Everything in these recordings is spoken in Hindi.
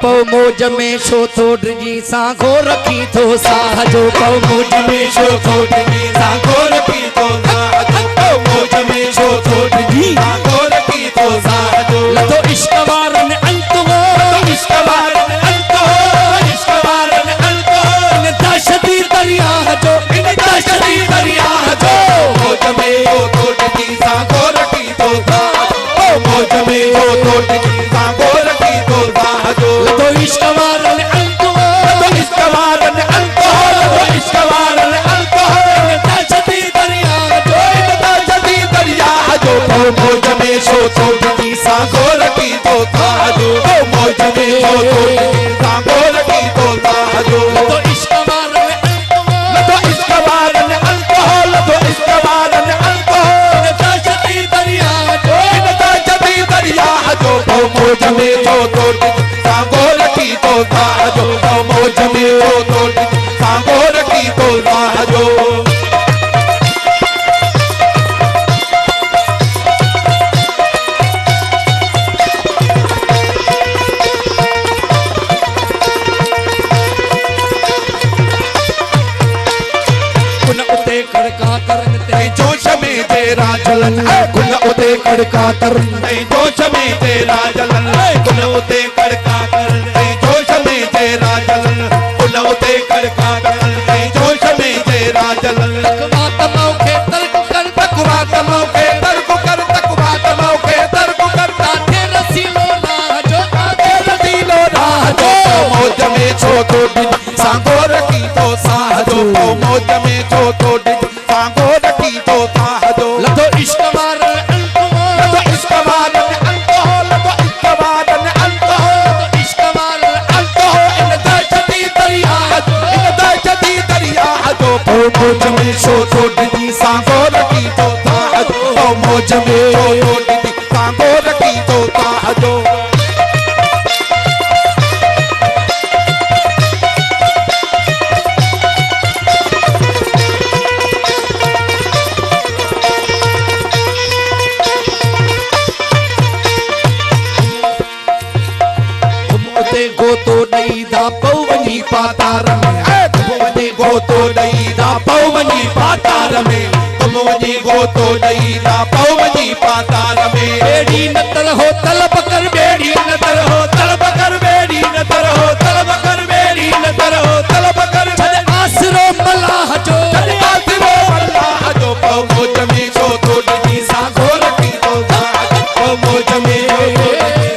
पौ मौज में छो थोड़ जी सांगो रखी तो साहजो पौ मौज में छो थोड़ जी सांगो रखी तो साहजो पौ मौज में छो थोड़ जी सांगो रखी तो साहजो लतो इश्क वारन अंत हो इश्क वारन अंत हो इश्क वारन अंत हो इन दहशती दरिया जो इन दहशती दरिया जो मौज में छो थोड़ जी सांगो रखी तो साहजो मौज में छो थोड़ जी सांगो रखी तो साहजो लतो इश्क वारन अंत हो लतो इश्क वारन अंत हो लतो इश्क वारन अंत हो इन दहशती दरिया जो इन दहशती दरिया जो मौज में छो थोड़ जी सांगो रखी तो साहजो मौज में छो थोड़ जी सांगो रखी तो साहजो लतो इश्क वारन अंत हो लतो इश्क वारन अंत हो लतो इश्क वारन अंत हो इन दहशती दरिया जो इन दहशती दरिया जो मौज में छो थोड़ जी सांगो रखी तो साहजो मौज में छो थोड़ जी सांगो रखी तो साहजो खड़का करन ते जोश में तेरा जलन कुल उते खड़का करन ते जोश में तेरा जलन कुल उते खड़का करन ते जोश में तेरा जलन कुल उते खड़का करन ते जोश में तेरा जलन तकवा तमौ के तर्क कर तकवा तमौ के तर्क कर तकवा तमौ के तर्क कर ताथे रसीलो राजो ताथे रसीलो राजो मौज में छो थोड़ सांगो रखी तो साहजो मौज में छो थोड़ सांगो रखी तो साहजो लतो इश्क वारन अंत हो लतो इश्क वारन अंत हो लतो इश्क वारन अंत हो लतो इश्क वारन अंत हो इन दहशती दरिया जो इन दहशती दरिया जो मौज में छो थोड़ जी सांगो रखी तो साहजो मौज में छो थोड़ जी सांगो रखी तो साहजो गोतो दई दा पवनी पातार में तुम वने गोतो दई दा पवनी पातार में तुम वने गोतो दई दा पवनी पातार में बेड़ी नतर हो तलब कर बेड़ी नतर हो तलब कर बेड़ी नतर हो तलब कर बेड़ी नतर हो तलब कर छद आसरो मलाह जो छद आसरो मलाह जो मौज में छो थोड़ जी सांगो रखी तो साहजो मौज में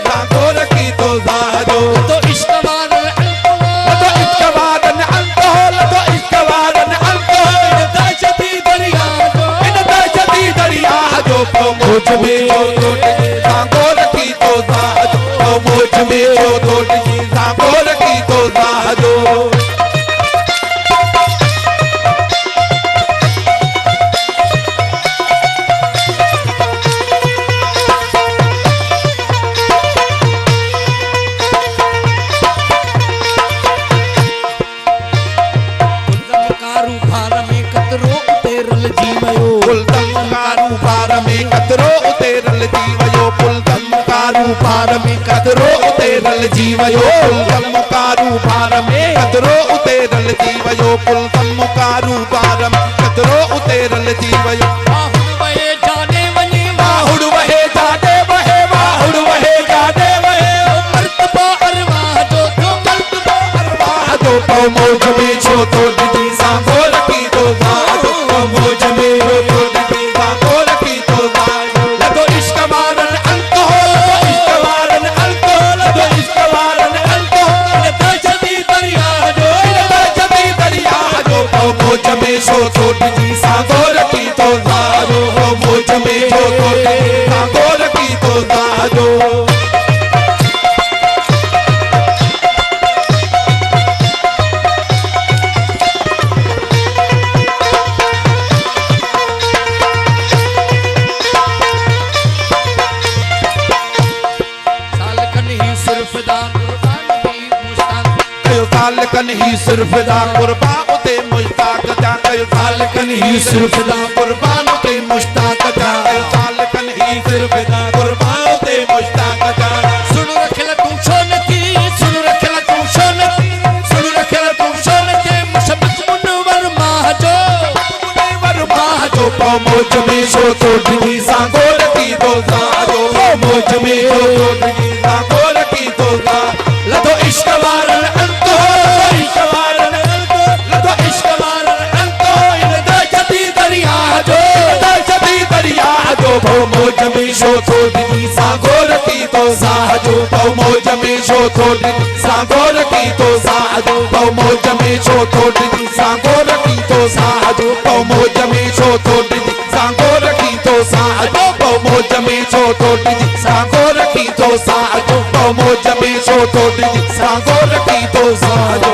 सांगो रखी तो साहजो तो इश्क वारन अंत हो लतो इश्क वारन अंत हो लतो इश्क वारन अंत हो इन दहशती दरिया जो इन दहशती दरिया जो मौज में छो थोड़ जी सांगो रखी तो साहजो मौज में छो थोड़ जी सांगो रखी तो साहजो पार में कदरो उतेरल जीवयो पुलतम कारू पार में कदरो उतेरल जीवयो पुलतम कारू पार में कदरो उतेरल जीवयो बाहुड़ वहे जाने वने बाहुड़ वहे जाने वहे बाहुड़ वहे जाने वहे मर्तबा अरवाह जो मर्तबा अरवाह जो मौज में छो थोड़ जी सांगो रखी तो साहजो मौज में छो थोड़ जी सांगो रखी तो साहजो लतो इश्क वारन अंत हो इश्क वारन अंत हो लतो इश्क वारन अंत हो इन दहशती दरिया जो इन दहशती दरिया जो मौज में छो थोड़ जी सांगो रखी तो साहजो मौज में छो थोड़ जी सांगो रखी तो साहजो सालकन ही सिर्फ दा कुर्बान उते मुश्ताक जा सालकन ही सिर्फ दा कुर्बान उते मुश्ताक जा सालकन ही सिर्फ दा कुर्बान उते मुश्ताक जा सुन रख ले तू छो नथी सुन रख मौज में शो थोड़ी सांगो रखी तो साजो मौज में शो थोड़ी सांगो रखी तो सा लतो इश्क वारन अंतो इश्क वारन अंतो लतो इश्क वारन अंतो इन दर्जती दरिया जो मौज में शो थोड़ी सांगो रखी तो साजो मौज में शो थोड़ी सांगो रखी तो साजो मौज में शो थोड़ी सांगो रखी तो साजो मौज में शो थोड़ी सांगो रखी तो साजो मौज में शो थोड़ी सांगो रखी तो साजो मौज में शो थोड़ी सांगो रखी तो साजो